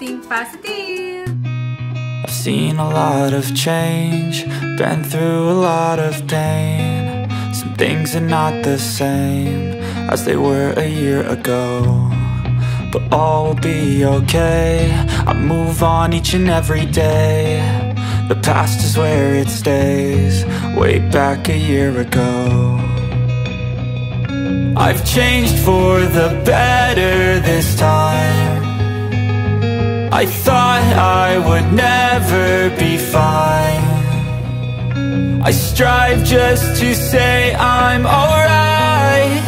Think Positive! I've seen a lot of change, been through a lot of pain. Some things are not the same as they were a year ago, but all will be okay. I move on each and every day. The past is where it stays, way back a year ago. I've changed for the better this time. I thought I would never be fine. I strive just to say I'm alright,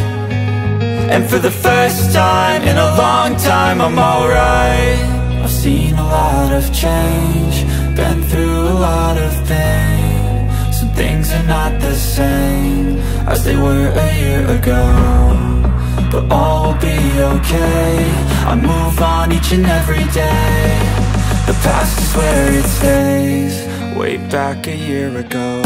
and for the first time in a long time I'm alright. I've seen a lot of change, been through a lot of pain. Some things are not the same as they were a year ago, but all will be okay. I move on each and every day. The past is where it stays, way back a year ago.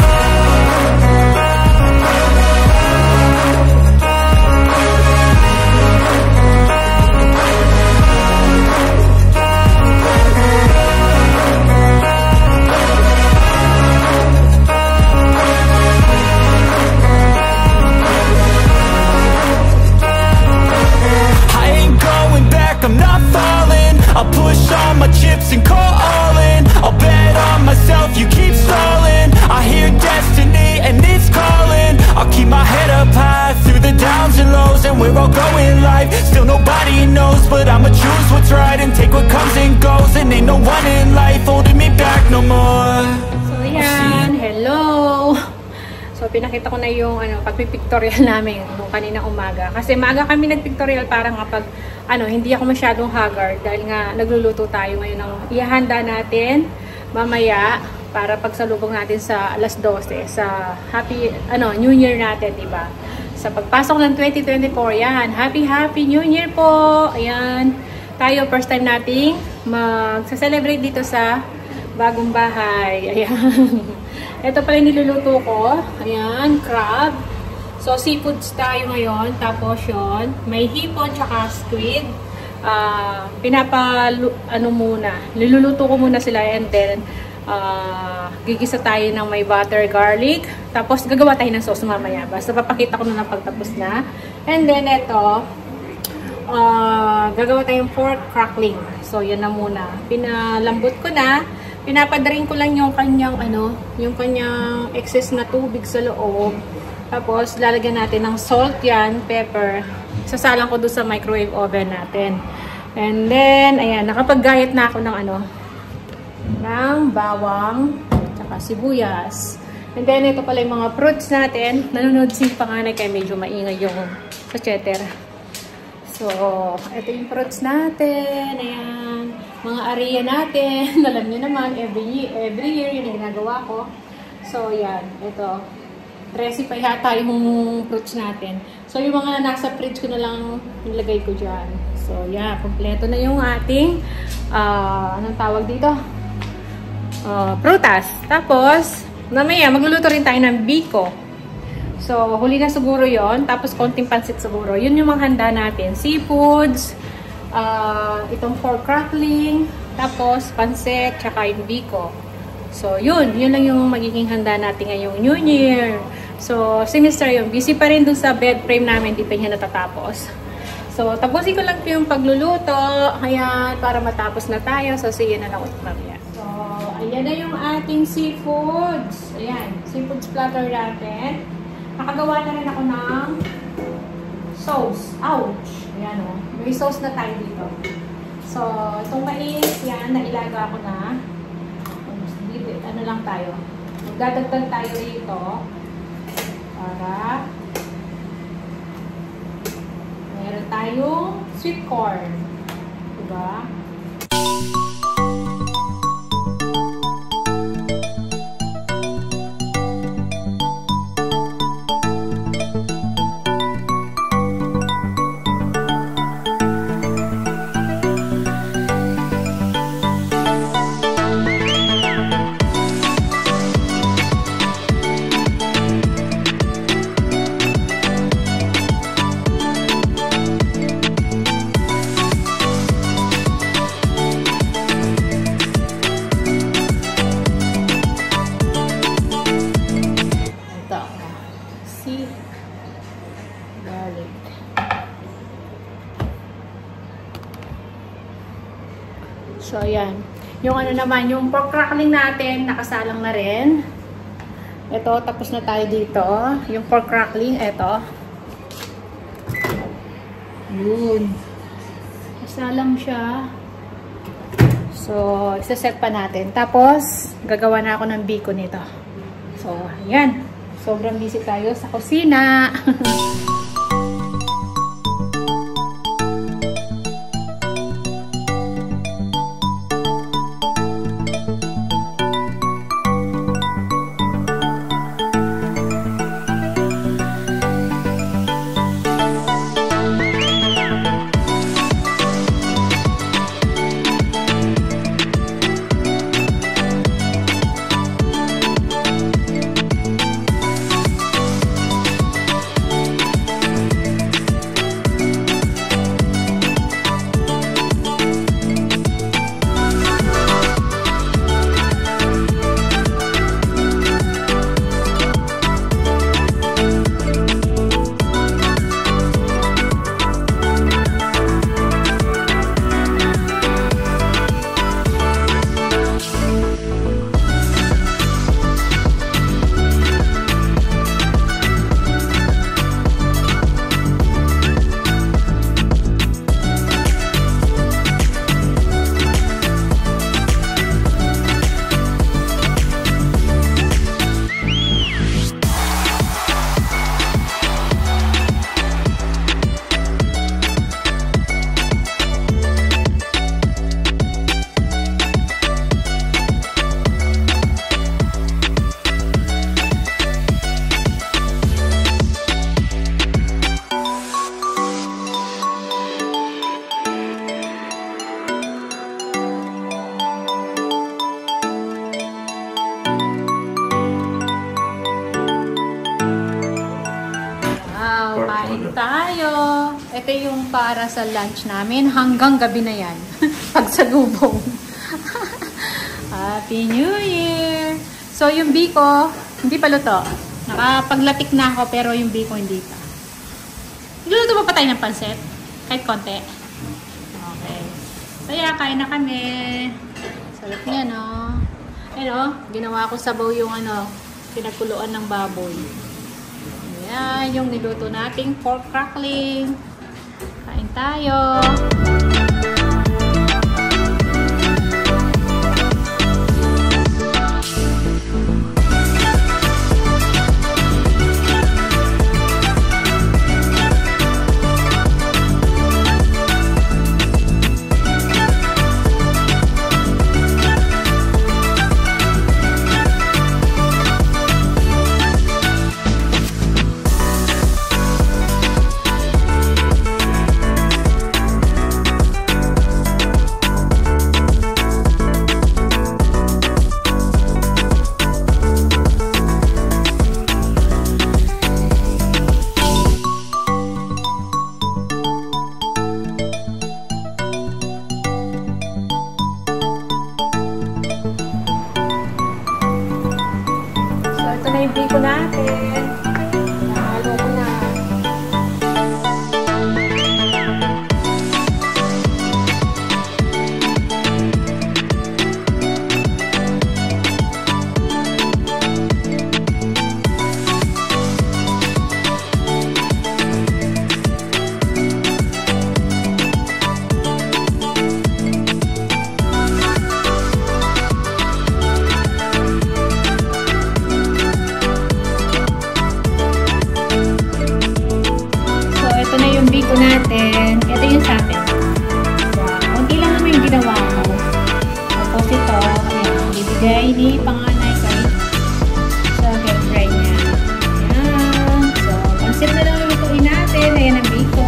I'm not falling, I'll push all my chips and call all in. I'll bet on myself, you keep stalling. I hear destiny and it's calling. I'll keep my head up high through the downs and lows, and we're all going live. Still nobody knows, but I'ma choose what's right and take what comes and goes. And ain't no one in life holding me back no more. So yan, hello! So, pinakita ko na yung pagpipictorial namin nung kaninang umaga. Kasi maaga kami nagpictorial para nga pag hindi ako masyadong haggard dahil nga nagluluto tayo ngayon ng ihanda natin mamaya para pagsalubong natin sa alas 12 sa happy New Year natin, diba? Sa pagpasok ng 2024, yan. Happy New Year po! Ayan. Tayo, first time nating magsa-celebrate dito sa bagong bahay. Ayan. Ito pala yung niluluto ko. Ayan, crab. So, seafoods tayo ngayon. Tapos yun, may hipon tsaka squid. Niluluto ko muna sila and then gigisa tayo ng may butter, garlic. Tapos gagawa tayo ng sauce mamaya. Basta papakita ko na pagtapos na. And then ito, gagawa tayong pork crackling. So, yun na muna. Pinalambot ko na. Pinapadarin ko lang yung kanyang excess na tubig sa loob. Tapos lalagyan natin ng salt yan, pepper. Sasalang ko doon sa microwave oven natin. And then ayan, nakapaggayat na ako ng bawang tsaka sibuyas. And then ito pala yung mga fruits natin. Nanonood si panganay kaya medyo maingay yung sa cheddar. So, ito yung fruits natin. Ayan. Mga area natin. Alam nyo naman, every year yun yung ginagawa ko. So, yan. Ito. Recipe yata yung fruits natin. So, yung mga nasa fridge ko na lang nilagay ko dyan. So, yan. Kompleto na yung ating anong tawag dito? Prutas. Tapos, mamaya, magluluto rin tayo ng biko. So, huli na siguro yon. Tapos, konting pansit siguro. Yun yung mga handa natin. Seafoods, itong pork crackling, tapos pansit, tsaka yung biko. So, yun lang yung magiging handa natin ngayong New Year. So, si Mr. yung busy pa rin dun sa bed frame namin, di pa niya natatapos. So, tapusin ko lang yung pagluluto. Ayan, para matapos na tayo. So, see you na lang ulit mamaya. So, ayan na yung ating seafoods. Ayan, seafoods platter natin. Nakagawa na rin ako ng sauce. Ouch! Ayan o. May sauce na tayo dito. So, itong mais, yan, nailaga ko na. Ano lang tayo. Magdadagdag tayo dito. Para meron tayong sweet corn. Diba? spicy garlic. So, ayan. Yung ano naman, yung pork crackling natin, nakasalang na rin. Ito, tapos na tayo dito. Yung pork crackling, ito. Yun. Nakasalang siya. So, isa-set pa natin. Tapos, gagawa na ako ng biko nito. So, ayan. Sobrang busy tayo sa kusina. Tayo. Ito yung para sa lunch namin. Hanggang gabi na yan. Pagsalubong. Happy New Year! So, yung biko, hindi pa luto. Nakapaglatik na ako, pero yung biko hindi pa. Luluto ba pa tayo ng pansit? Kahit konti. Okay. Kaya, kain na kami. Sarap niya, no? Ano, ginawa ko sabaw yung pinagkuluan ng baboy. Ayan, yung niluto nating pork crackling. Kain tayo. Yung biko natin. Nahalo ko na. Biko natin. Ito yung sa atin. Kunti lang naman yung ginawa ko. Tapos ito, ayan, bibigay ni panganay kay sa girlfriend niya. Ayan. So, pansit na lang lutuin natin. Ayan ang biko.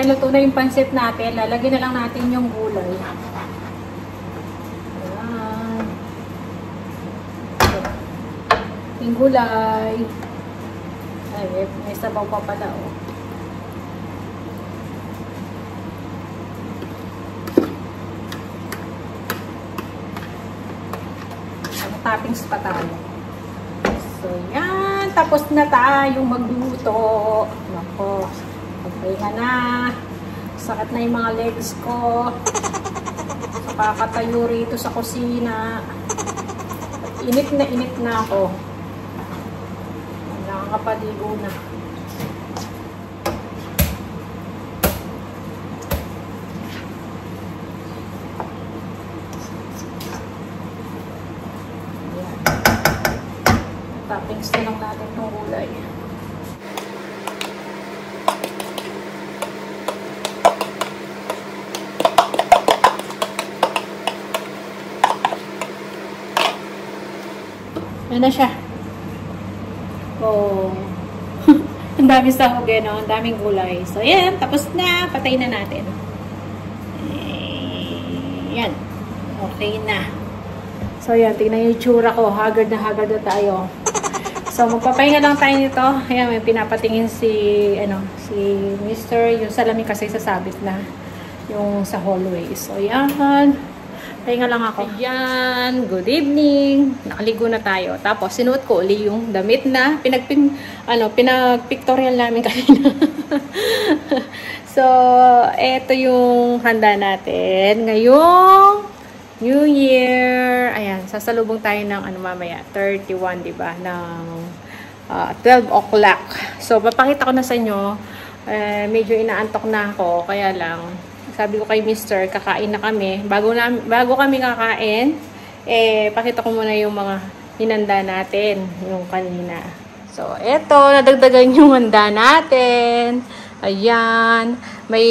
Ayan, luto na yung pansit natin. Lalagyan na lang natin yung gulay. Ayan. Yung gulay. Ay, may sabaw pa pala, oh. Toppings pa tayo. So, yan. Tapos na tayong magluto. Nako. Magpahinga na. Sakit na yung mga legs ko. Kakatayo rito sa kusina. Init na ako. Nakakapaligo na. Toppings na lang natin itong gulay. Yan na siya. Oh. Ang dami sahog eh, no? Ang daming gulay. So, yan. Tapos na. Patay na natin. Yan. Okay na. So, yan. Tingnan yung itsura ko. Haggard na tayo. So, magpapahinga lang tayo nito. Ayan, may pinapatingin si Mr. Yung salamin kasi sasabit na yung sa hallway. So, yan. Pahinga lang ako. Ayan. Good evening. Nakaligo na tayo. Tapos, sinuot ko uli yung damit na pinag-pictorial namin kanina. So, eto yung handa natin. Ngayong New Year. Ayan, sasalubong tayo ng mamaya, 31, 'di ba? Ng 12 o'clock. So, papakita ko na sa inyo. Medyo inaantok na ako, kaya lang sabi ko kay Mr. kakain na kami. Bago kami kakain, pakita ko muna yung mga hinanda natin, yung kanina. So, eto, nadagdagan yung handa natin. Ayan, may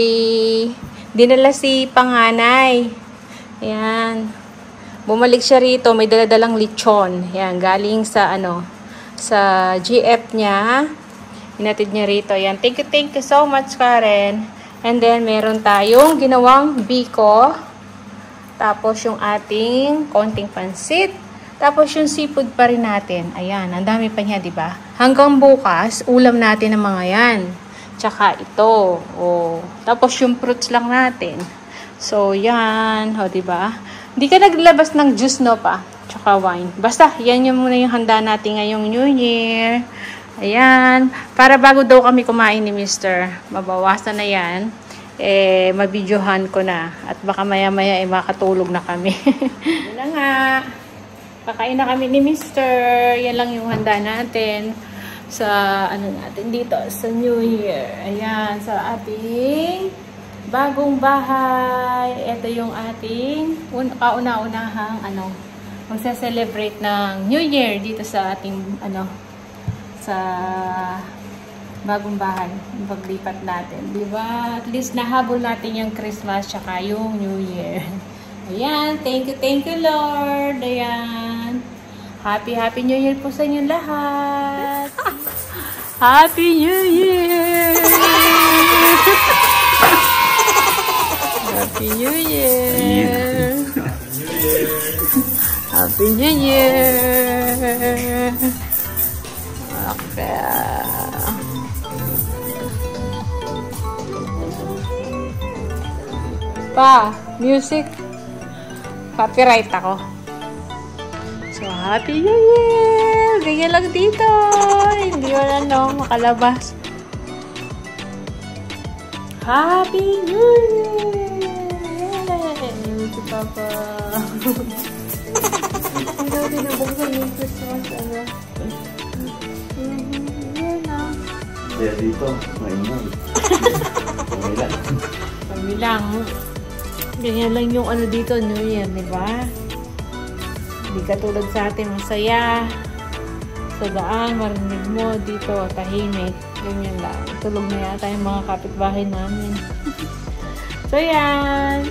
dinala si panganay. Ayan. Bumalik siya rito. May daladalang lechon. Ayan. Galing sa sa GF niya. Hinatid niya rito. Ayan. Thank you so much, Karen. And then, meron tayong ginawang biko. Tapos, yung ating konting pansit. Tapos, yung seafood pa rin natin. Ayan. Ang dami pa niya, diba? Hanggang bukas, ulam natin ng mga yan. Tsaka ito. Oh. Tapos, yung fruits lang natin. So, yan. O, diba? Hindi ka naglabas ng juice, no, pa? Tsaka wine. Basta, yan yung muna yung handa natin ngayong New Year. Ayan. Para bago daw kami kumain ni Mr. Mabawasan na yan. Mabidyohan ko na. At baka maya-maya, makatulog na kami. Yan na nga. Kakain na kami ni Mr. Yan lang yung handa natin. Sa, natin dito. Sa New Year. Ayan. Sa ating bagong bahay. Ito yung ating kauna-unahang magse-celebrate ng New Year dito sa ating sa bagong bahay. Yung paglipat natin. Diba? At least nahabol natin yung Christmas tsaka yung New Year. Ayan. Thank you Lord. Ayan. Happy New Year po sa inyo lahat. Happy New Year! Happy New Year! Happy New Year! Okay. Pa, music. Copyright ako. So, Happy New Year! Ganyan lang dito. Hindi mo makalabas. Happy New Year! Papa. Hindi ako binubuksan yung Christmas. Yan na. Kaya dito, maingay. Kami lang. Ganyan lang yung dito, New Year, di ba? Hindi katulad sa atin, masaya. Sa daan, marinig mo dito, tahimik. Ganyan lang. Tulog na yata yung mga kapitbahay namin. So, yan.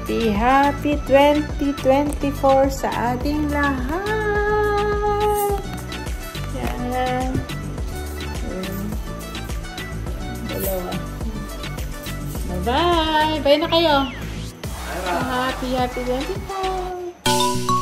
Happy 2024 sa ating lahat. Yan. Dalawa. Bye! Bye na kayo! Happy 24!